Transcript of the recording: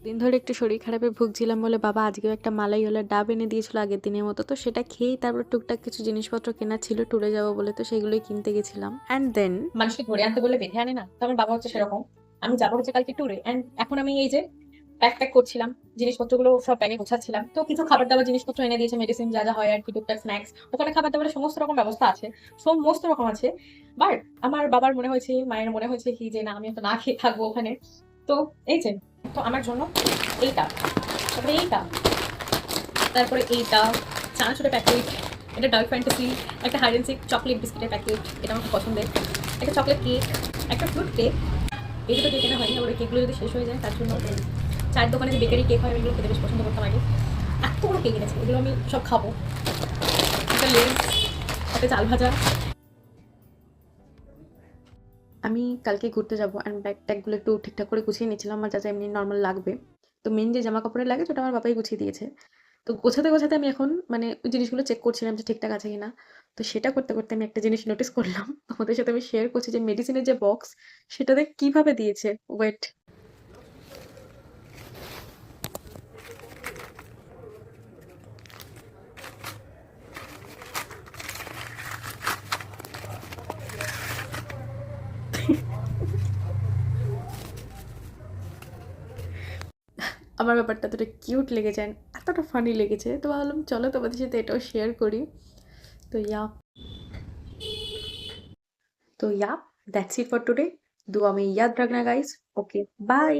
দিন ধরে একটু শরীর খারাপে ভুগছিলাম বলে বাবা আজকেও একটা মালাইওয়ালা ডাব এনে দিয়েছিল আগের দিনের মতো। তো সেটা খেয়েই তারপর টুকটাক কিছু জিনিসপত্র কেনা ছিল ট্যুরে যাবো বলে, তো সেগুলোই কিনতে গেছিলাম। অ্যান্ড দেন মানুষকে ধরে আনতে বললে বেঁধে আনে না। তো আমার বাবা হচ্ছে সেরকম। আমি যাবো হচ্ছে কালকে ট্যুরে, এন্ড এখন আমি এই যে প্যাক করছিলাম, জিনিসপত্রগুলো সব ব্যাগে গোছাচ্ছিলাম। তো কিছু খাবার দাবার জিনিসপত্র এনে দিয়েছে, মেডিসিন যা যা হয় আর কি, টুকটাক স্ন্যাক্স। ওখানে খাবার দাবারের সমস্ত রকম ব্যবস্থা আছে, সমস্ত রকম আছে। বাট আমার বাবার মনে হয়েছে, মায়ের মনে হয়েছে কি যে না, আমি তো না খেয়ে থাকবো ওখানে। তো এই যে, তো আমার জন্য এইটা, তারপরে এইটা, তারপরে এইটা চানাচুরের প্যাকেট, এটা ডার্ক ফ্যান্টাসি, একটা হাইড এন্ড সিক চকলেট বিস্কিটের প্যাকেট, এটা আমার খুব পছন্দের, একটা চকলেট কেক, একটা ফ্রুট কেক। এই দুটো কেক কেনা হয়নি, আবার ওই কেকগুলো যদি শেষ হয়ে যায় তার জন্য চায়ের দোকানে যে বেকারি কেক হয় আমি এগুলো খেতে বেশ পছন্দ করতাম আগে। এতগুলো কেক এনেছে, এগুলো আমি সব খাবো। একটা লেস, একটা চাল ভাজা। আমি কালকে ঘুরতে যাবো অ্যান্ড ব্যাগ ট্যাগগুলো একটু ঠিকঠাক করে গুছিয়ে নিচ্ছিলাম। আমার যা যা এমনি নর্মাল লাগবে, তো মেন যে জামা কাপড়ের লাগে ওটা আমার বাবাই গুছিয়ে দিয়েছে। তো গোছাতে গোছাতে আমি এখন মানে ওই জিনিসগুলো চেক করছিলাম যে ঠিকঠাক আছে কিনা। তো সেটা করতে করতে আমি একটা জিনিস নোটিস করলাম, তোমাদের সাথে আমি শেয়ার করছি, যে মেডিসিনের যে বক্স সেটাতে কিভাবে দিয়েছে। ওয়েট, আমার ব্যাপারটা এতটা কিউট লেগেছে and এতটা ফানি লেগেছে, তো ভাবলাম চলো তোমাদের সাথে এটাও শেয়ার করি। তো या, that's it for today. दुआ में याद रखना गाइस. Okay bye.